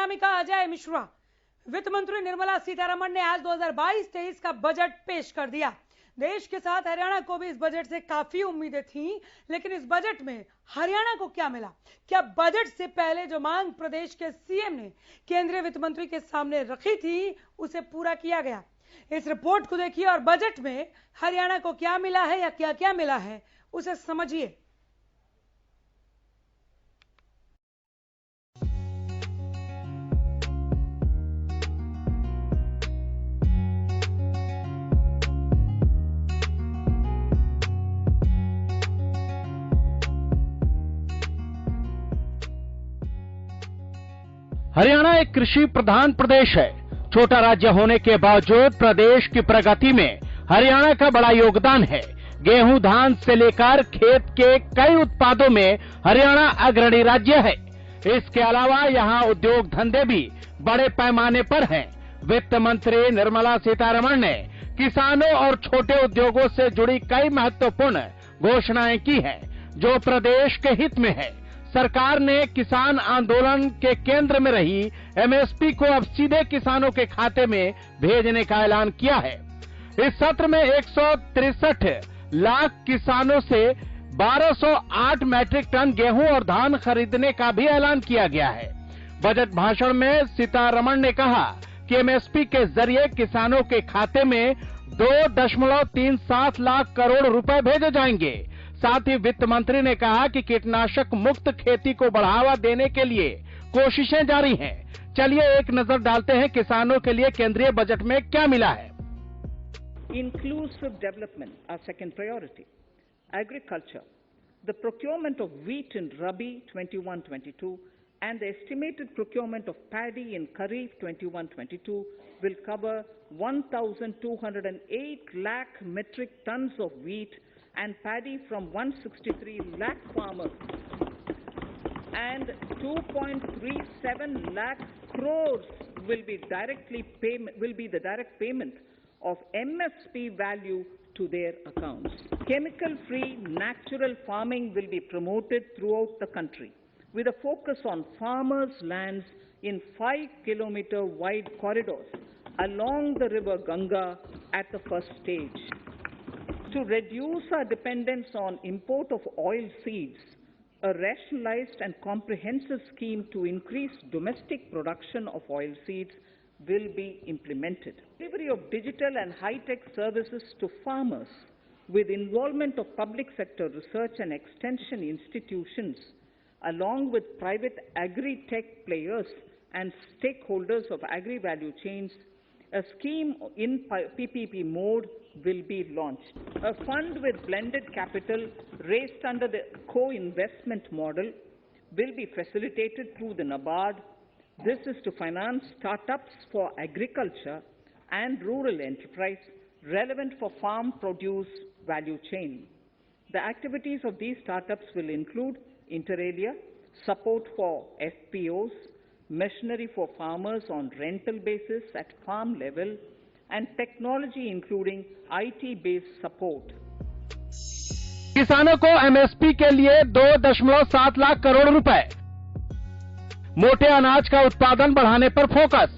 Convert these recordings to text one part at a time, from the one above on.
अनामिका अजय मिश्रा। वित्त मंत्री निर्मला सीतारमण ने आज 2022-23 का बजट पेश कर दिया। देश के साथ हरियाणा को भी इस बजट से काफी उम्मीदें थीं, लेकिन इस बजट में हरियाणा को क्या मिला? क्या बजट से पहले जो मांग प्रदेश के सीएम ने केंद्रीय वित्त मंत्री के सामने रखी थी, उसे पूरा किया गया? इस रिपोर्ट को देखिए और बजट में हरियाणा को क्या मिला है या क्या क्या मिला है, उसे समझिए। हरियाणा एक कृषि प्रधान प्रदेश है। छोटा राज्य होने के बावजूद प्रदेश की प्रगति में हरियाणा का बड़ा योगदान है। गेहूं, धान से लेकर खेत के कई उत्पादों में हरियाणा अग्रणी राज्य है। इसके अलावा यहां उद्योग धंधे भी बड़े पैमाने पर हैं। वित्त मंत्री निर्मला सीतारमण ने किसानों और छोटे उद्योगों से जुड़ी कई महत्वपूर्ण घोषणाएं की हैं, जो प्रदेश के हित में है। सरकार ने किसान आंदोलन के केंद्र में रही एमएसपी को अब सीधे किसानों के खाते में भेजने का ऐलान किया है। इस सत्र में 163 लाख किसानों से 1208 मैट्रिक टन गेहूं और धान खरीदने का भी ऐलान किया गया है। बजट भाषण में सीतारमण ने कहा कि एमएसपी के जरिए किसानों के खाते में 2.37 लाख करोड़ रुपए भेजे जाएंगे। साथ ही वित्त मंत्री ने कहा कि कीटनाशक मुक्त खेती को बढ़ावा देने के लिए कोशिशें जारी हैं। चलिए एक नजर डालते हैं किसानों के लिए केंद्रीय बजट में क्या मिला है। Inclusive development, our second priority. Agriculture. The procurement of wheat in Rabi 21-22 and the estimated procurement of paddy in Kharif 21-22 will cover 1,208 lakh metric tons of wheat and paddy from 163 lakh farmers, and 2.37 lakh crores will be the direct payment of MSP value to their accounts. Chemical-free natural farming will be promoted throughout the country with a focus on farmers' lands in 5-kilometer wide corridors along the river Ganga at the first stage. To reduce our dependence on import of oil seeds, a rationalized and comprehensive scheme to increase domestic production of oil seeds will be implemented. Delivery of digital and high-tech services to farmers with involvement of public sector research and extension institutions, along with private agri-tech players and stakeholders of agri-value chains. A scheme in PPP mode will be launched. A fund with blended capital raised under the co-investment model will be facilitated through the NABARD. This is to finance startups for agriculture and rural enterprise relevant for farm produce value chain. The activities of these startups will include inter alia, support for FPOs, machinery for farmers on rental basis at farm level, and technology including IT-based support. किसानों को MSP के लिए 2.7 लाख करोड़ रुपए, मोटे अनाज का उत्पादन बढ़ाने पर फोकस।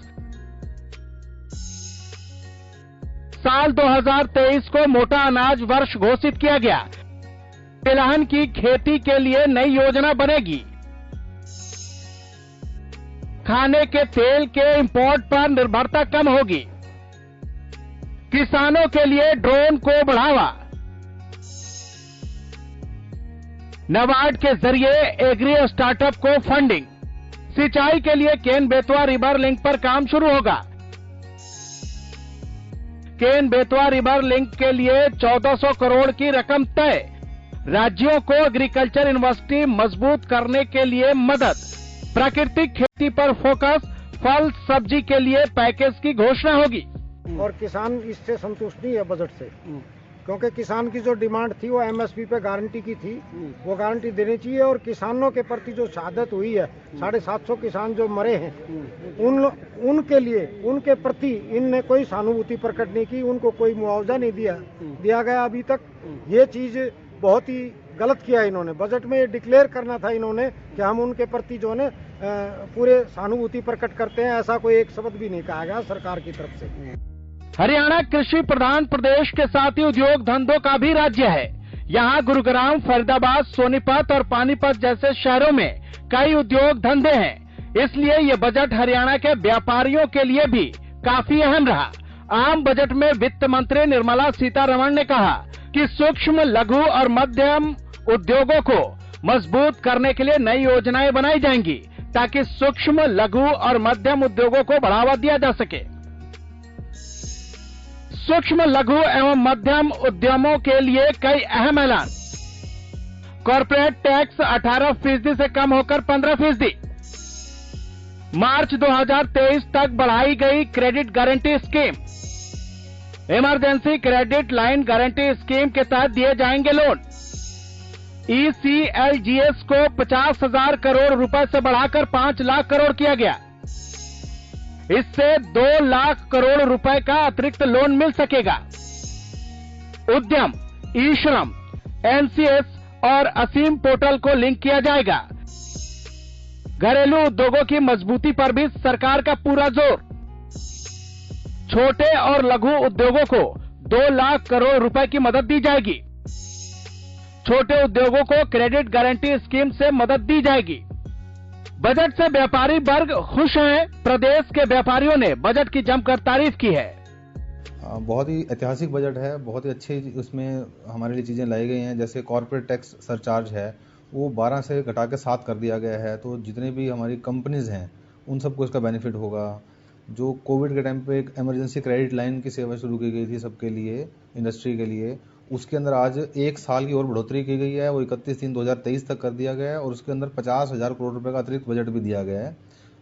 साल 2023 को मोटा अनाज वर्ष घोषित किया गया। तिलहन की खेती के लिए नई योजना बनेगी। खाने के तेल के इंपोर्ट पर निर्भरता कम होगी। किसानों के लिए ड्रोन को बढ़ावा। नाबार्ड के जरिए एग्री स्टार्टअप को फंडिंग। सिंचाई के लिए केन बेतवा रिवर लिंक पर काम शुरू होगा। केन बेतवा रिवर लिंक के लिए 1400 करोड़ की रकम तय। राज्यों को एग्रीकल्चर यूनिवर्सिटी मजबूत करने के लिए मदद। प्राकृतिक खेती पर फोकस। फल सब्जी के लिए पैकेज की घोषणा होगी। और किसान इससे संतुष्ट नहीं है बजट से, क्योंकि किसान की जो डिमांड थी वो एमएसपी पे गारंटी की थी, वो गारंटी देनी चाहिए। और किसानों के प्रति जो शहादत हुई है, 750 किसान जो मरे हैं, उनके लिए, उनके प्रति इनने कोई सहानुभूति प्रकट नहीं की, उनको कोई मुआवजा नहीं दिया गया अभी तक। ये चीज बहुत ही गलत किया इन्होंने। बजट में ये डिक्लेयर करना था इन्होंने कि हम उनके प्रति जो है पूरे सहानुभूति प्रकट करते हैं। ऐसा कोई एक शब्द भी नहीं कहा गया सरकार की तरफ से। हरियाणा कृषि प्रधान प्रदेश के साथ ही उद्योग धंधों का भी राज्य है। यहाँ गुरुग्राम, फरीदाबाद, सोनीपत और पानीपत जैसे शहरों में कई उद्योग धंधे हैं। इसलिए ये बजट हरियाणा के व्यापारियों के लिए भी काफी अहम रहा। आम बजट में वित्त मंत्री निर्मला सीतारमण ने कहा कि सूक्ष्म, लघु और मध्यम उद्योगों को मजबूत करने के लिए नई योजनाएं बनाई जाएंगी ताकि सूक्ष्म, लघु और मध्यम उद्योगों को बढ़ावा दिया जा सके। सूक्ष्म, लघु एवं मध्यम उद्यमों के लिए कई अहम ऐलान। कॉर्पोरेट टैक्स 18% से कम होकर 15%। मार्च 2023 तक बढ़ाई गई credit guarantee scheme. Emergency credit line guarantee scheme के तहत दिए जाएंगे लोन। ECLGS को 50,000 करोड़ रुपए से बढ़ाकर 5 लाख करोड़ किया गया। इससे 2 लाख करोड़ रुपए का अतिरिक्त लोन मिल सकेगा। उद्यम, ई-श्रम, NCS और असीम पोर्टल को लिंक किया जाएगा। घरेलू उद्योगों की मजबूती पर भी सरकार का पूरा जोर। छोटे और लघु उद्योगों को 2 लाख करोड़ रुपए की मदद दी जाएगी। छोटे उद्योगों को क्रेडिट गारंटी स्कीम से मदद दी जाएगी। बजट से व्यापारी वर्ग खुश हैं। प्रदेश के व्यापारियों ने बजट की जमकर तारीफ की है। बहुत ही ऐतिहासिक बजट है। बहुत ही अच्छे उसमें हमारे लिए चीजें लाई गई हैं। जैसे कॉर्पोरेट टैक्स सरचार्ज है वो 12 से घटा के 7 कर दिया गया है। तो जितने भी हमारी कंपनीज हैं उन सबको इसका बेनिफिट होगा। जो कोविड के टाइम पे एक इमरजेंसी क्रेडिट लाइन की सेवा शुरू की गई थी सबके लिए, इंडस्ट्री के लिए, उसके अंदर आज 1 साल की और बढ़ोतरी की गई है। वो 31/3/2023 तक कर दिया गया है और उसके अंदर 50,000 करोड़ रुपए का अतिरिक्त बजट भी दिया गया है।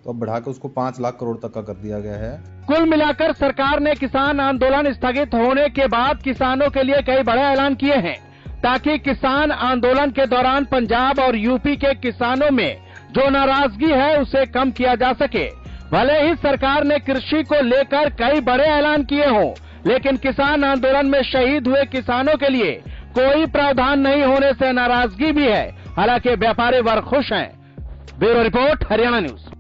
तो अब बढ़ा के उसको 5 लाख करोड़ तक का कर दिया गया है। कुल मिलाकर सरकार ने किसान आंदोलन स्थगित होने के बाद किसानों के लिए कई बड़े ऐलान किए हैं ताकि किसान आंदोलन के दौरान पंजाब और यूपी के किसानों में जो नाराजगी है उसे कम किया जा सके। भले ही सरकार ने कृषि को लेकर कई बड़े ऐलान किए हों, लेकिन किसान आंदोलन में शहीद हुए किसानों के लिए कोई प्रावधान नहीं होने से नाराजगी भी है। हालांकि व्यापारी वर्ग खुश हैं। Bureau report, Haryana news.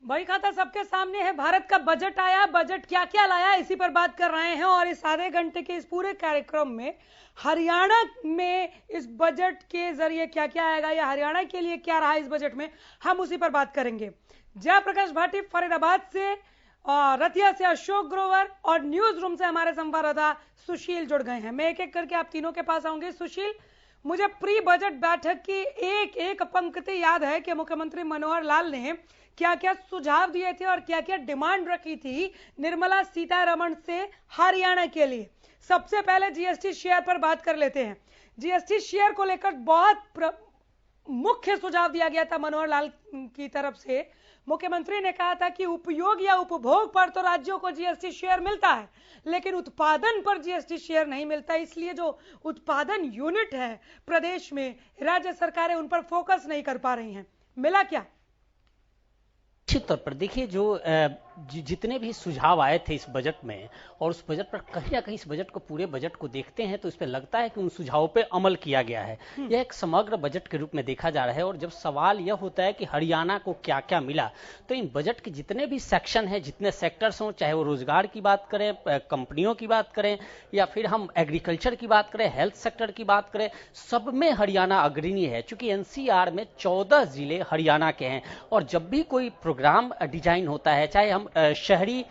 वही खाता सबके सामने है। भारत का बजट आया, बजट क्या क्या लाया, इसी पर बात कर रहे हैं। और इस आधे घंटे के इस पूरे कार्यक्रम में हरियाणा में इस बजट के जरिए क्या क्या आएगा या हरियाणा के लिए क्या रहा इस बजट में, हम उसी पर बात करेंगे। जयप्रकाश भाटी फरीदाबाद से, रतिया से अशोक ग्रोवर और न्यूज रूम से हमारे संवाददाता सुशील जुड़ गए हैं। मैं एक एक करके आप तीनों के पास आऊंगी। सुशील, मुझे प्री बजट बैठक की एक एक पंक्ति याद है कि मुख्यमंत्री मनोहर लाल ने क्या क्या सुझाव दिए थे और क्या क्या डिमांड रखी थी निर्मला सीतारमण से हरियाणा के लिए। सबसे पहले जीएसटी शेयर पर बात कर लेते हैं। जीएसटी शेयर को लेकर बहुत मुख्य सुझाव दिया गया था मनोहर लाल की तरफ से। मुख्यमंत्री ने कहा था कि उपयोग या उपभोग पर तो राज्यों को जीएसटी शेयर मिलता है, लेकिन उत्पादन पर जीएसटी शेयर नहीं मिलता। इसलिए जो उत्पादन यूनिट है प्रदेश में, राज्य सरकारें उन पर फोकस नहीं कर पा रही हैं। मिला क्या? निश्चित तौर पर देखिए, जो जितने भी सुझाव आए थे इस बजट में, और उस बजट पर कहीं ना कहीं इस बजट को, पूरे बजट को देखते हैं तो इस पर लगता है कि उन सुझावों पे अमल किया गया है। यह एक समग्र बजट के रूप में देखा जा रहा है। और जब सवाल यह होता है कि हरियाणा को क्या क्या मिला, तो इन बजट के जितने भी सेक्शन हैं, जितने सेक्टर्स हों, चाहे वो रोजगार की बात करें, कंपनियों की बात करें, या फिर हम एग्रीकल्चर की बात करें, हेल्थ सेक्टर की बात करें, सब में हरियाणा अग्रणी है। चूंकि एनसीआर में 14 जिले हरियाणा के हैं। और जब भी कोई प्रोग्राम डिजाइन होता है, चाहे हम शहरी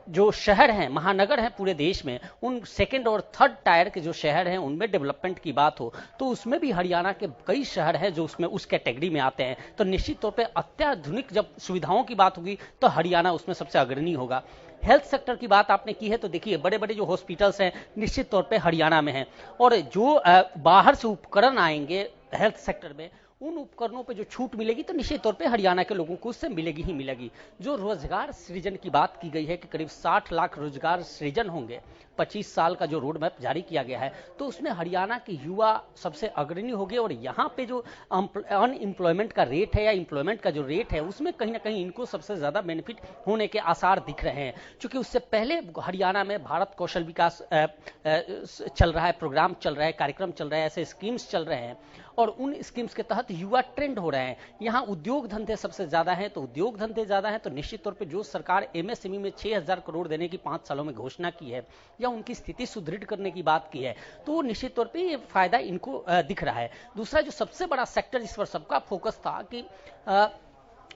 जो शहर हैं, महानगर हैं पूरे देश में, उन सेकंड और थर्ड टायर के जो शहर हैं उनमें डेवलपमेंट की बात हो, तो उसमें भी हरियाणा के कई शहर हैं जो उसमें उस कैटेगरी में आते हैं। तो निश्चित तौर पे अत्याधुनिक जब सुविधाओं की बात होगी तो हरियाणा उसमें सबसे अग्रणी होगा। हेल्थ सेक्टर की बात आपने की है, तो देखिए बड़े बड़े जो हॉस्पिटल्स हैं निश्चित तौर पे हरियाणा में हैं। और जो बाहर से उपकरण आएंगे हेल्थ सेक्टर में, उन उपकरणों पे जो छूट मिलेगी तो निश्चित तौर पे हरियाणा के लोगों को उससे मिलेगी ही मिलेगी। जो रोजगार सृजन की बात की गई है कि करीब 60 लाख रोजगार सृजन होंगे, 25 साल का जो रोड मैप जारी किया गया है, तो उसमें हरियाणा के युवा सबसे अग्रणी होंगे और यहाँ पे जो अनएम्प्लॉयमेंट का रेट है या एम्प्लॉयमेंट का जो रेट है उसमें कहीं ना कहीं इनको सबसे ज्यादा बेनिफिट होने के आसार दिख रहे हैं। क्योंकि उससे पहले हरियाणा में भारत कौशल विकास चल रहा है, प्रोग्राम चल रहा है, कार्यक्रम चल रहा है, ऐसे स्कीम्स चल रहे हैं और उन स्कीम्स के तहत युवा ट्रेंड हो रहे हैं। यहाँ उद्योग धंधे सबसे ज्यादा हैं, तो उद्योग धंधे ज्यादा हैं तो निश्चित तौर पे जो सरकार एमएसएमई में 6000 करोड़ देने की 5 सालों में घोषणा की है या उनकी स्थिति सुदृढ़ करने की बात की है, तो निश्चित तौर पे ये फायदा इनको दिख रहा है। दूसरा जो सबसे बड़ा सेक्टर जिस पर सबका फोकस था कि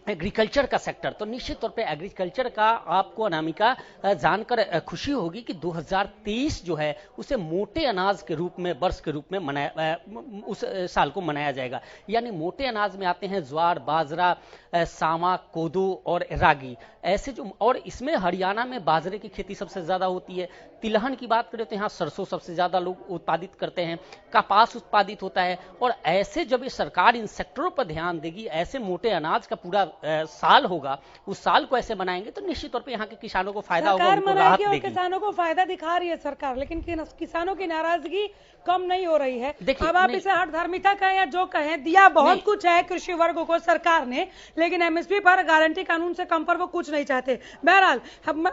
एग्रीकल्चर का सेक्टर, तो निश्चित तौर पे एग्रीकल्चर का आपको अनामिका जानकर खुशी होगी कि 2023 जो है उसे मोटे अनाज के रूप में, वर्ष के रूप में मनाया, उस साल को मनाया जाएगा। यानी मोटे अनाज में आते हैं ज्वार, बाजरा, सामा, कोदो और रागी, ऐसे जो, और इसमें हरियाणा में बाजरे की खेती सबसे ज्यादा होती है। तिलहन की बात करें तो यहाँ सरसों सबसे ज्यादा लोग उत्पादित करते हैं, कपास उत्पादित होता है। और ऐसे जब ये सरकार इन सेक्टरों पर ध्यान देगी, ऐसे मोटे अनाज का पूरा साल होगा, उस साल को ऐसे बनाएंगे तो निश्चित तौर पे यहाँ के किसानों को फायदा होगा, उनको राहत देगी। किसानों को फायदा दिखा रही है सरकार, लेकिन किसानों की नाराजगी कम नहीं हो रही है। अब आप इसे हठधर्मिता कहें या जो कहें, दिया बहुत कुछ है कृषि वर्ग को सरकार ने, लेकिन एमएसपी पर गारंटी कानून से कम पर वो कुछ नहीं चाहते। बहरहाल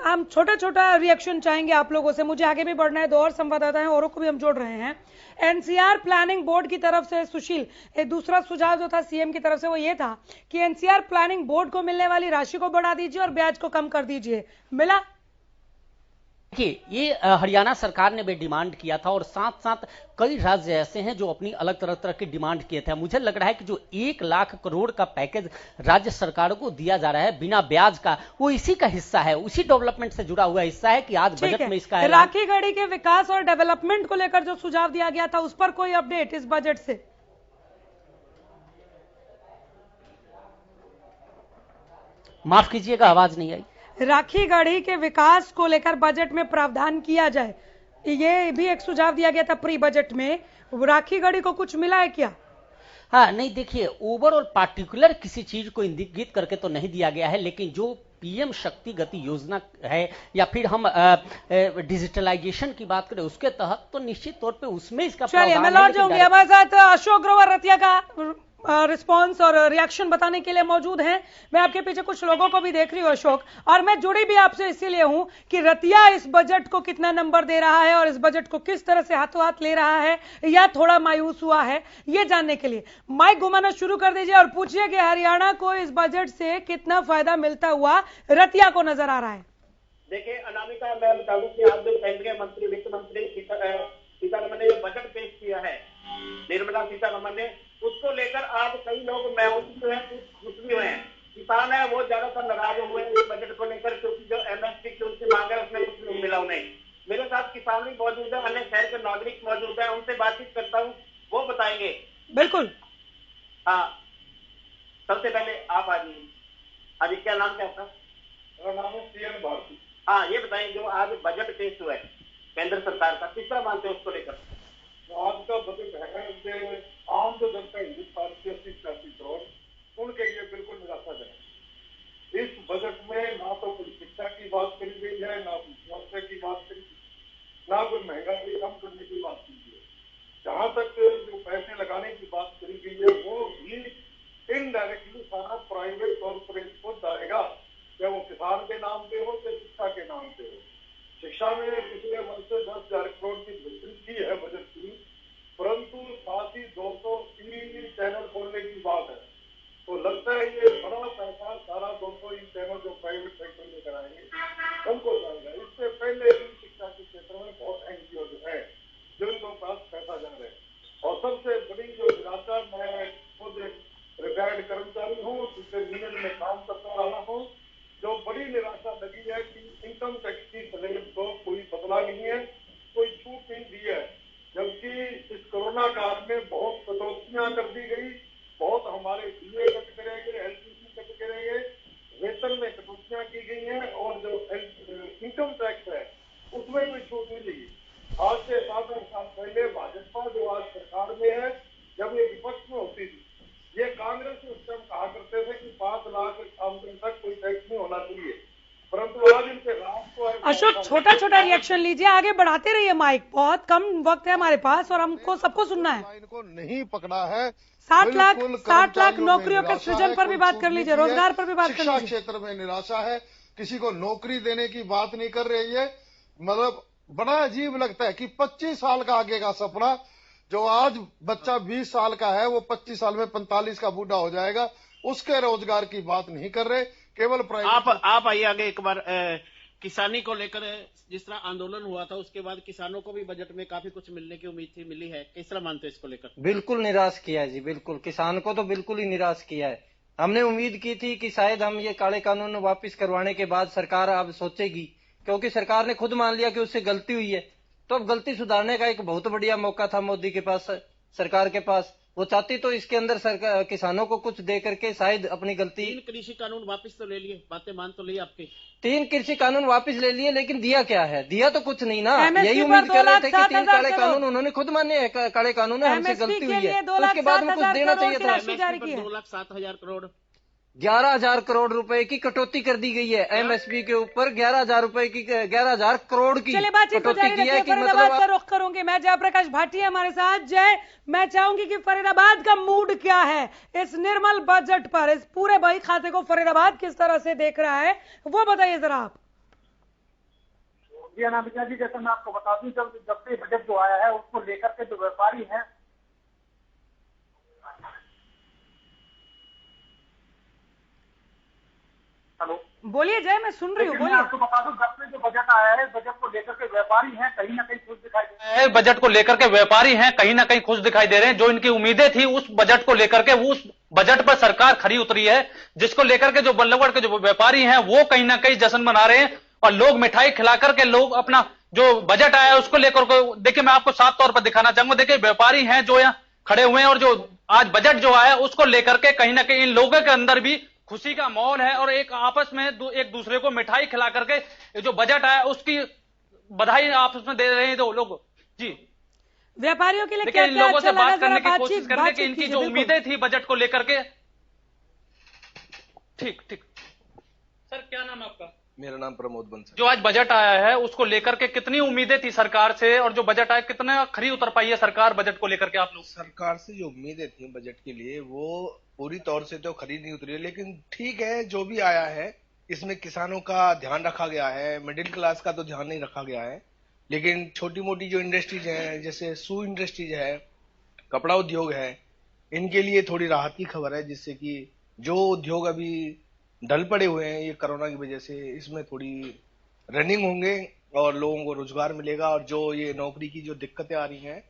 हम छोटा छोटा रिएक्शन चाहेंगे आप लोगों से, मुझे आगे भी बढ़ना है, 2 और संवाददाता हैं, औरों को भी हम जोड़ रहे हैं। एनसीआर प्लानिंग बोर्ड की तरफ से सुशील, एक दूसरा सुझाव जो था सीएम की तरफ से वो ये था कि एनसीआर प्लानिंग बोर्ड को मिलने वाली राशि को बढ़ा दीजिए और ब्याज को कम कर दीजिए। मिला? देखिए, ये हरियाणा सरकार ने भी डिमांड किया था और साथ साथ कई राज्य ऐसे हैं जो अपनी अलग तरह की डिमांड किए थे। मुझे लग रहा है कि जो 1 लाख करोड़ का पैकेज राज्य सरकारों को दिया जा रहा है बिना ब्याज का, वो इसी का हिस्सा है, उसी डेवलपमेंट से जुड़ा हुआ हिस्सा है कि आज बजट में इसका राखी गढ़ी के विकास और डेवलपमेंट को लेकर जो सुझाव दिया गया था उस पर कोई अपडेट इस बजट से? माफ कीजिएगा, आवाज नहीं आई। राखी गढ़ी के विकास को लेकर बजट में प्रावधान किया जाए, ये भी एक सुझाव दिया गया था प्री बजट में। राखी गढ़ी को कुछ मिला है क्या? हाँ, नहीं, देखिए, ओवरऑल पार्टिकुलर किसी चीज को इंगित करके तो नहीं दिया गया है, लेकिन जो पीएम शक्ति गति योजना है या फिर हम डिजिटलाइजेशन की बात करें उसके तहत, तो निश्चित तौर पे उसमें इसका प्रावधान है। मैं लौट जाऊंगी, हमारे साथ अशोक ग्रोवर रतिया का रिस्पांस और रिएक्शन बताने के लिए मौजूद हैं। मैं आपके पीछे कुछ लोगों को भी देख रही हूँ अशोक, और मैं जुड़ी भी आपसे इसीलिए हूं कि रतिया इस बजट को कितना नंबर दे रहा है और इस बजट को किस तरह से हाथों हाथ ले रहा है या थोड़ा मायूस हुआ है, ये जानने के लिए माइक घुमाना शुरू कर दीजिए और पूछिए कि हरियाणा को इस बजट से कितना फायदा मिलता हुआ रतिया को नजर आ रहा है। देखिए अनामिका, मैं बता दूं कि आज जो केंद्रीय मंत्री, वित्त मंत्री सीतारमण ने जो बजट पेश किया है, निर्मला सीतारमण ने, उसको लेकर आज कई लोग जो है खुश भी हुए हैं। किसान है वो ज्यादातर नाराज हुए हैं इस बजट को लेकर, क्योंकि जो एमएसपी की उनकी मांग है उसमें कुछ नहीं मिला उन्हें। मेरे साथ किसान भी मौजूद है, अन्य शहर के नागरिक मौजूद है, उनसे बातचीत करता हूँ, वो बताएंगे। बिल्कुल। हाँ, सबसे पहले आप आज क्या नाम क्या आपका? मेरा नाम है सीएन भारती। हाँ, ये बताएं जो आज बजट पेश हुआ है केंद्र सरकार का, किस तरह मानते हैं उसको लेकर? आज का बजट है आम जो जनता हिंदुस्तान की 80-85 करोड़, उनके लिए बिल्कुल निराशाजनक। इस बजट में ना तो कोई शिक्षा की बात करी गई है, ना कोई स्वास्थ्य की बात करी, ना कोई महंगाई कम करने की बात की गई है। जहाँ तक जो पैसे लगाने की बात करी गई है वो भी इनडायरेक्टली सारा प्राइवेट कॉर्पोरेट को जाएगा, चाहे वो किसान के नाम पे हो चाहे शिक्षा के नाम पे हो। शिक्षा में पिछले वर्ष से 10,000 करोड़ की वृद्धि की है बजट की, परंतु साथ ही 200 टीवी चैनल खोलने की बात है, तो लगता है ये बड़ा पैसा सारा 200 चैनल जो प्राइवेट सेक्टर में कराएंगे उनको जाएगा। इससे पहले भी शिक्षा के क्षेत्र में बहुत एनजीओ जो है जिनको पास पैसा जा रहे हैं। और सबसे बड़ी जो निराशा, मैं खुद रिटायर्ड कर्मचारी हूँ, पिछले यूनियन में काम करता रहा हूँ, जो बड़ी निराशा लगी है कि इनकम टैक्स की स्लैब को कोई बदला नहीं है, कोई छूट नहीं दी है, जबकि इस कोरोना काल में बहुत कटौतियां कर दी गई, बहुत हमारे डीए कट करे गए, एलटीसी कट करे गए, वेतन में कटौतियां की गई हैं और जो इनकम टैक्स है उसमें भी छूट मिली। आज से 7-8 साल पहले भाजपा जो आज सरकार में है, जब ये विपक्ष में होती थी, ये अशोक, छोटा छोटा रिएक्शन लीजिए, आगे बढ़ाते रहिए माइक, बहुत कम वक्त है हमारे पास और हमको सबको सुनना है। इनको नहीं पकड़ा है। 60 लाख नौकरियों के सृजन पर भी बात कर लीजिए, रोजगार पर भी बात कर लीजिए। शिक्षा क्षेत्र में निराशा है, किसी को नौकरी देने की बात नहीं कर रही है। मतलब बड़ा अजीब लगता है कि 25 साल का आगे का सपना, जो आज बच्चा 20 साल का है वो 25 साल में 45 का बूढ़ा हो जाएगा, उसके रोजगार की बात नहीं कर रहे। केवल आप आइए आगे एक बार। किसानी को लेकर जिस तरह आंदोलन हुआ था उसके बाद किसानों को भी बजट में काफी कुछ मिलने की उम्मीद थी, मिली है, किस तरह मानते हैं इसको लेकर? बिल्कुल निराश किया है जी, बिल्कुल किसान को तो बिल्कुल ही निराश किया है। हमने उम्मीद की थी कि शायद हम ये काले कानून वापस करवाने के बाद सरकार अब सोचेगी, क्योंकि सरकार ने खुद मान लिया कि उससे गलती हुई है, तो अब गलती सुधारने का एक बहुत बढ़िया मौका था मोदी के पास, सरकार के पास। वो चाहती तो इसके अंदर सरकार किसानों को कुछ दे करके शायद अपनी गलती। 3 कृषि कानून वापस तो ले लिए, बातें मान तो ली आपकी। 3 कृषि कानून वापस ले लिए, लेकिन दिया क्या है? दिया तो कुछ नहीं ना। यही उम्मीद कर रहे थे कि 3 काले कानून, उन्होंने खुद माने हैं काले कानून है, हमसे गलती हुई है, तो उसके बाद में कुछ देना चाहिए था। 2,07,000 करोड़ 11,000 करोड़ रुपए की कटौती कर दी गई है एमएसपी के ऊपर। 11,000 रुपए की 11,000 करोड़ की कटौती की है। कि फरीदाबाद का रुख करूंगी मैं, जयप्रकाश भाटिया हमारे साथ। जय, मैं चाहूंगी कि फरीदाबाद का मूड क्या है इस निर्मल बजट पर, इस पूरे बही खाते को फरीदाबाद किस तरह से देख रहा है, वो बताइए जरा आप। जी अनामिका जी, जैसे मैं आपको बता दूं, जब से बजट जो आया है उसको लेकर के जो व्यापारी हैं, हेलो बोलिए जय, मैं सुन रही हूँ, बोलिए। आपको बता दूं, जब से जो बजट आया है, बजट को लेकर के व्यापारी हैं कहीं ना कहीं खुश दिखाई दे रहे हैं। बजट को लेकर के व्यापारी हैं कहीं ना कहीं खुश दिखाई दे रहे हैं। जो इनकी उम्मीदें थी उस बजट को लेकर के, उस बजट पर सरकार खरी उतरी है, जिसको लेकर के जो बल्लभगढ़ के जो व्यापारी हैं वो कहीं ना कहीं जश्न मना रहे हैं। और लोग मिठाई खिला करके लोग अपना जो बजट आया है उसको लेकर के, देखिए मैं आपको साफ तौर पर दिखाना चाहूंगा। देखिए व्यापारी हैं जो यहाँ खड़े हुए हैं, और जो आज बजट जो आया उसको लेकर के कहीं ना कहीं इन लोगों के अंदर भी खुशी का माहौल है, और एक आपस में एक दूसरे को मिठाई खिला करके जो बजट आया उसकी बधाई आपस में दे रहे हैं जो लोग। जी, व्यापारियों के लिए लेकिन इन लोगों से बात करने की कोशिश करने की, इनकी जो उम्मीदें थी बजट को लेकर के। ठीक। सर क्या नाम है आपका? मेरा नाम प्रमोद बंसल। जो आज बजट आया है उसको लेकर के कितनी उम्मीदें थी सरकार से, और जो बजट आया कितना खरी उतर पाई है सरकार बजट को लेकर के आप लोग? सरकार से जो उम्मीदें थी बजट के लिए वो पूरी तौर से तो खरी नहीं उतरी है, लेकिन ठीक है जो भी आया है इसमें किसानों का ध्यान रखा गया है, मिडिल क्लास का तो ध्यान नहीं रखा गया है। लेकिन छोटी मोटी जो इंडस्ट्रीज हैं, जैसे शू इंडस्ट्रीज है, कपड़ा उद्योग है, इनके लिए थोड़ी राहत की खबर है, जिससे कि जो उद्योग अभी ढल पड़े हुए हैं ये कोरोना की वजह से, इसमें थोड़ी रनिंग होंगे और लोगों को रोजगार मिलेगा। और जो ये नौकरी की जो दिक्कतें आ रही हैं,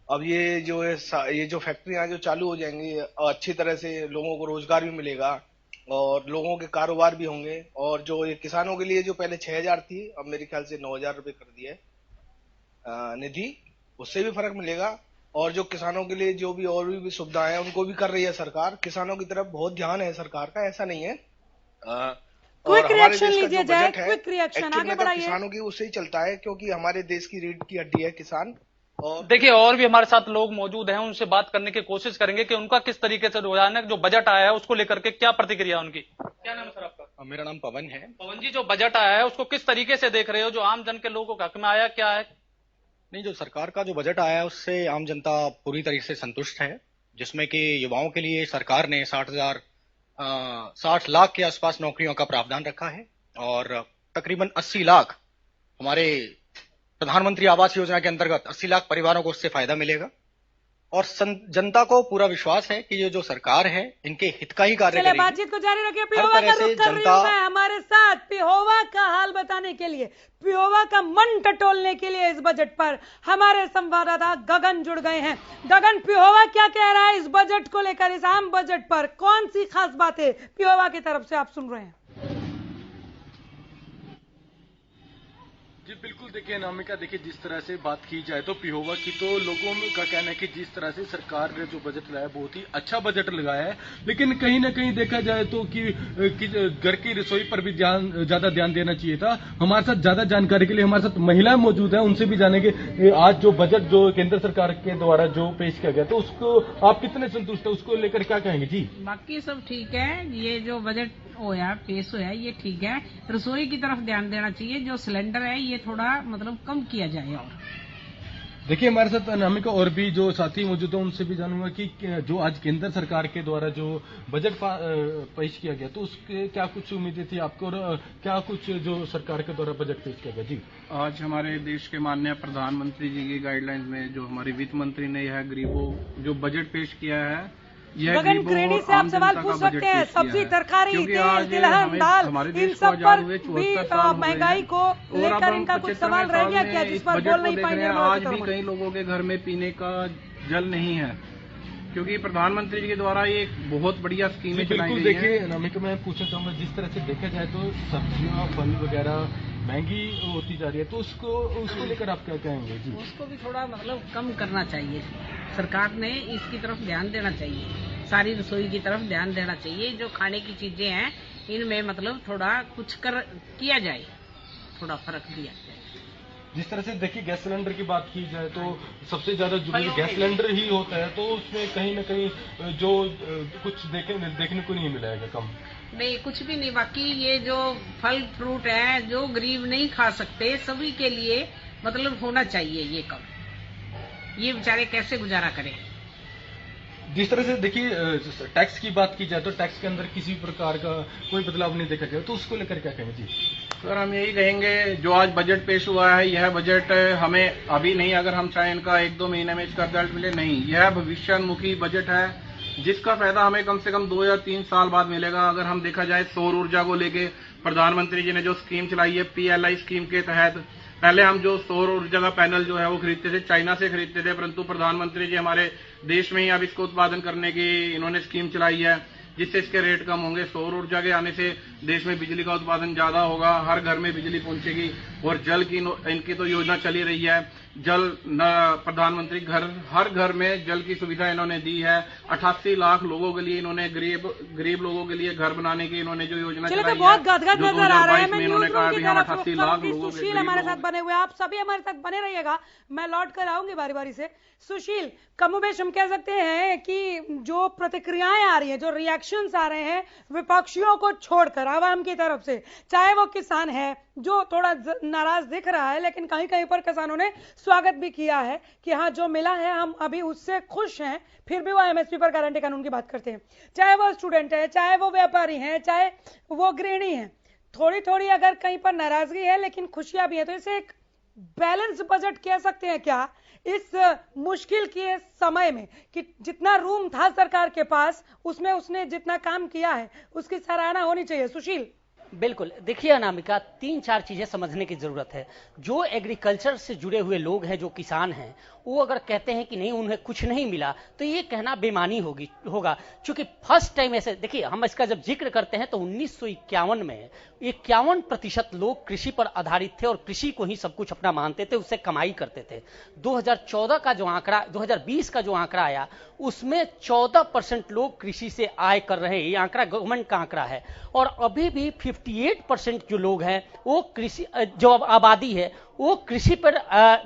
अब ये जो है ये जो फैक्ट्रियां जो चालू हो जाएंगी, अच्छी तरह से लोगों को रोजगार भी मिलेगा और लोगों के कारोबार भी होंगे। और जो ये किसानों के लिए जो पहले 6,000 थी, अब मेरे ख्याल से 9,000 रुपए कर दी है निधि, उससे भी फर्क मिलेगा। और जो किसानों के लिए जो भी और भी सुविधाएं हैं उनको भी कर रही है सरकार। किसानों की तरफ बहुत ध्यान है सरकार का, ऐसा नहीं है। क्विक रिएक्शन लीजिए जय, क्विक रिएक्शन आगे बढ़ाइए। किसानों की उससे ही चलता है, क्योंकि हमारे देश की रीढ़ की हड्डी है किसान। और देखिए और भी हमारे साथ लोग मौजूद हैं, उनसे बात करने की कोशिश करेंगे कि उनका किस तरीके से रुझान है, जो बजट आया है उसको लेकर के क्या प्रतिक्रिया उनकी। क्या नाम है सर आपका? मेरा नाम पवन है। पवन जी, जो बजट आया है उसको किस तरीके से देख रहे हो, जो आम जन के लोगों के हक में आया क्या है? नहीं, जो सरकार का जो बजट आया है उससे आम जनता पूरी तरीके से संतुष्ट है, जिसमें कि युवाओं के लिए सरकार ने 60 लाख के आसपास नौकरियों का प्रावधान रखा है, और तकरीबन 80 लाख हमारे प्रधानमंत्री आवास योजना के अंतर्गत 80 लाख परिवारों को उससे फायदा मिलेगा। और जनता को पूरा विश्वास है कि ये जो सरकार है इनके हित का ही कार्य करेगी। बातचीत को जारी रखिए। पिहोवा का रुख कर रही हूं मैं हमारे साथ, पिहोवा का हाल बताने के लिए, पिहोवा का मन टटोलने के लिए इस बजट पर हमारे संवाददाता गगन जुड़ गए हैं। गगन, पिहोवा क्या कह रहा है इस बजट को लेकर, इस आम बजट पर कौन सी खास बातें पिहोवा की तरफ से आप सुन रहे हैं? जी बिल्कुल, देखिए अनामिका, देखिए जिस तरह से बात की जाए तो पिहोवा की तो लोगों का कहना है कि जिस तरह से सरकार ने जो बजट लाया बहुत ही अच्छा बजट लगाया है, लेकिन कहीं ना कहीं देखा जाए तो कि घर की रसोई पर भी ज्यादा ध्यान देना चाहिए था। हमारे साथ ज्यादा जानकारी के लिए हमारे साथ महिलाएं मौजूद हैं, उनसे भी जानेंगे आज जो बजट जो केंद्र सरकार के द्वारा जो पेश किया गया तो उसको आप कितने संतुष्ट है, उसको लेकर क्या कहेंगे? जी बाकी सब ठीक है। ये जो बजट होया पेश होया ये ठीक है। रसोई की तरफ ध्यान देना चाहिए, जो सिलेंडर है ये थोड़ा मतलब कम किया जाए। और देखिए हमारे साथ अनामिका और भी जो साथी मौजूद है उनसे भी जानूंगा कि जो आज केंद्र सरकार के द्वारा जो बजट पेश किया गया तो उसके क्या कुछ उम्मीदें थी आपको और क्या कुछ जो सरकार के द्वारा बजट पेश किया गया? जी, आज हमारे देश के माननीय प्रधानमंत्री जी की गाइडलाइंस में जो हमारी वित्त मंत्री ने यह गरीबों जो बजट पेश किया है, गगन ग्रेडी से आप सवाल पूछ सकते हैं। सब्जी, तरकारी, तेल, तिलहन, दाल, इन सब पर भी महंगाई को लेकर इनका कुछ सवाल रह गया क्या, जिस पर बोल नहीं पाएंगे? आज भी कई लोगों के घर में पीने का जल नहीं है, क्योंकि प्रधानमंत्री जी के द्वारा ये एक बहुत बढ़िया स्कीमें चलाई गई है। देखिए अनामिका, मैं पूछना चाहूंगा, जिस तरह से देखा जाए तो सब्जियां, फल वगैरह महंगी होती जा रही है, तो उसको लेकर आप क्या कहेंगे? जी, उसको भी थोड़ा मतलब कम करना चाहिए। सरकार ने इसकी तरफ ध्यान देना चाहिए, सारी रसोई की तरफ ध्यान देना चाहिए। जो खाने की चीजें हैं इनमें मतलब थोड़ा कुछ किया जाए, थोड़ा फर्क दिया जाए। जिस तरह से देखिए गैस सिलेंडर की बात की जाए तो सबसे ज्यादा जरूरी गैस सिलेंडर ही होता है, तो उसमें कहीं ना कहीं जो कुछ देखने को नहीं मिलेगा कम। नहीं, कुछ भी नहीं। बाकी ये जो फल फ्रूट है जो गरीब नहीं खा सकते, सभी के लिए मतलब होना चाहिए ये कम। ये बेचारे कैसे गुजारा करें? जिस तरह से देखिए टैक्स की बात की जाए तो टैक्स के अंदर किसी प्रकार का कोई बदलाव नहीं देखा गया, तो उसको लेकर क्या कहेंगे? जी सर, हम यही कहेंगे जो आज बजट पेश हुआ है, यह बजट हमें अभी नहीं, अगर हम चाहें इनका 1-2 महीने में इसका रिजल्ट मिले, नहीं, यह भविष्योन्मुखी बजट है जिसका फायदा हमें कम से कम 2 या 3 साल बाद मिलेगा। अगर हम देखा जाए सौर ऊर्जा को लेके प्रधानमंत्री जी ने जो स्कीम चलाई है PLI स्कीम के तहत, पहले हम जो सौर ऊर्जा का पैनल जो है वो खरीदते थे, चाइना से खरीदते थे, परंतु प्रधानमंत्री जी हमारे देश में ही अब इसको उत्पादन करने की इन्होंने स्कीम चलाई है, जिससे इसके रेट कम होंगे। सौर ऊर्जा के आने से देश में बिजली का उत्पादन ज्यादा होगा, हर घर में बिजली पहुंचेगी। और जल की इनकी तो योजना चली रही है, जल प्रधानमंत्री हर घर में जल की सुविधा इन्होंने दी है। 88 लाख लोगों के लिए इन्होंने गरीब लोगों के लिए घर बनाने की इन्होंने जो योजना चलाई है, बहुत गदगद नजर आ रहे हैं। मैं इन्होंने कहा भी हम 88 लाख लोगों के सुशील हमारे साथ बने हुए, आप सभी हमारे साथ बने रहिएगा, मैं लौट कर आऊंगी बारी बारी से। सुशील, कमोबेश हम कह सकते हैं कि जो प्रतिक्रियाएं आ रही हैं, जो रिएक्शंस आ रहे हैं विपक्षियों को छोड़कर आवाम की तरफ से, चाहे वो किसान है जो थोड़ा नाराज दिख रहा है, लेकिन कहीं कहीं पर किसानों ने स्वागत भी किया है कि हाँ जो मिला है हम अभी उससे खुश हैं, फिर भी वो MSP पर गारंटी कानून की बात करते हैं। चाहे वो स्टूडेंट है, चाहे वो व्यापारी हैं, चाहे वो गृहिणी है, थोड़ी थोड़ी अगर कहीं पर नाराजगी है लेकिन खुशियां भी है, तो इसे एक बैलेंस बजट कह सकते हैं क्या इस मुश्किल के समय में, कि जितना रूम था सरकार के पास उसमें उसने जितना काम किया है उसकी सराहना होनी चाहिए? सुशील, बिल्कुल। देखिए अनामिका, 3-4 चीजें समझने की जरूरत है। जो एग्रीकल्चर से जुड़े हुए लोग हैं, जो किसान हैं, वो अगर कहते हैं कि नहीं उन्हें कुछ नहीं मिला, तो ये कहना बेमानी होगा। क्योंकि फर्स्ट टाइम ऐसे, देखिए हम इसका जब जिक्र करते हैं तो 1951 में 51% लोग कृषि पर आधारित थे और कृषि को ही सब कुछ अपना मानते थे, उससे कमाई करते थे। 2014 का जो आंकड़ा, 2020 का जो आंकड़ा आया, उसमें 14% लोग कृषि से आय कर रहे हैं। ये आंकड़ा गवर्नमेंट का आंकड़ा है। और अभी भी 58% जो लोग हैं वो कृषि, जो आबादी है वो कृषि पर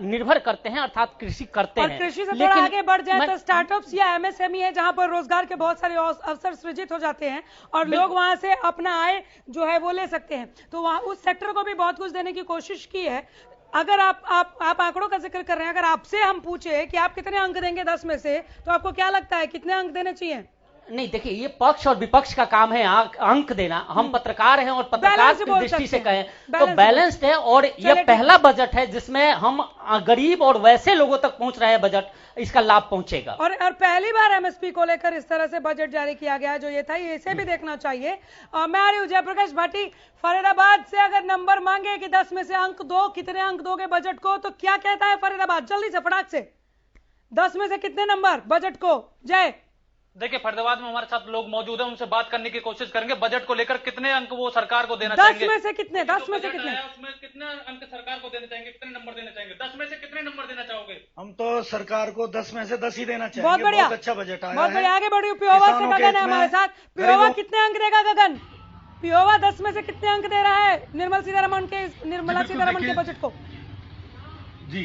निर्भर करते हैं, अर्थात कृषि करते हैं। और कृषि से थोड़ा आगे बढ़ जाए तो स्टार्टअप्स या MSME है जहां पर रोजगार के बहुत सारे अवसर सृजित हो जाते हैं और लोग वहां से अपना आय जो है वो ले सकते हैं, तो वहां उस सेक्टर को भी बहुत कुछ देने की कोशिश की है। अगर आप आंकड़ों का जिक्र कर रहे हैं, अगर आपसे हम पूछे कि आप कितने अंक देंगे 10 में से, तो आपको क्या लगता है कितने अंक देने चाहिए? नहीं, देखिए ये पक्ष और विपक्ष का काम है अंक देना। हम पत्रकार हैं और पत्रकार की दृष्टि से कहें तो बैलेंस्ड है। और यह पहला बजट है जिसमें हम गरीब और वैसे लोगों तक पहुंच रहे हैं, बजट इसका लाभ पहुंचेगा। और पहली बार MSP को लेकर इस तरह से बजट जारी किया गया, जो ये था इसे भी देखना चाहिए। मैं आ रही हूँ जयप्रकाश भाटी, फरीदाबाद से अगर नंबर मांगे कि 10 में से अंक दो, कितने अंक दोगे बजट को, तो क्या कहता है फरीदाबाद? जल्दी से फटाक से 10 में से कितने नंबर बजट को? जय, देखिए फरीदाबाद में हमारे साथ लोग मौजूद हैं, उनसे बात करने की कोशिश करेंगे। बजट को लेकर कितने अंक वो सरकार को देना चाहेंगे? 10 में से कितने? 10 में से कितने? उसमें कितने अंक सरकार को देना चाहेंगे? कितने नंबर देना चाहेंगे? 10 में से कितने नंबर देना चाहोगे? हम तो सरकार को 10 में से 10 ही देना चाहेंगे। बहुत बढ़िया, बहुत अच्छा बजट आया बहुत बढ़िया। आगे बढ़िए, पियोवा से गगन है हमारे साथ। पियोवा कितने अंक देगा? गगन, पियोवा 10 में से कितने अंक दे रहा है निर्मला सीतारमण के बजट को? जी,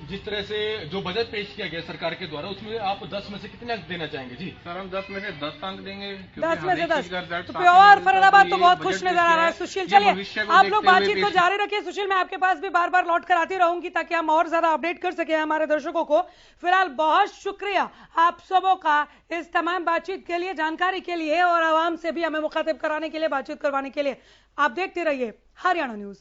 जिस तरह से जो बजट पेश किया गया सरकार के द्वारा, उसमें आप 10 में से कितने अंक देना चाहेंगे? जी सर, हम 10 में से 10 अंक देंगे। 10 में से 10। तो प्योर फरीदाबाद तो बहुत खुश नजर आ रहा है। सुशील, चलिए आप लोग बातचीत को जारी रखिए। सुशील, मैं आपके पास भी बार बार लौट कर आती रहूंगी ताकि हम और ज्यादा अपडेट कर सके हमारे दर्शकों को। फिलहाल बहुत शुक्रिया आप सबों का इस तमाम बातचीत के लिए, जानकारी के लिए और आवाम से भी हमें मुखातिब कराने के लिए, बातचीत करवाने के लिए। आप देखते रहिए हरियाणा न्यूज।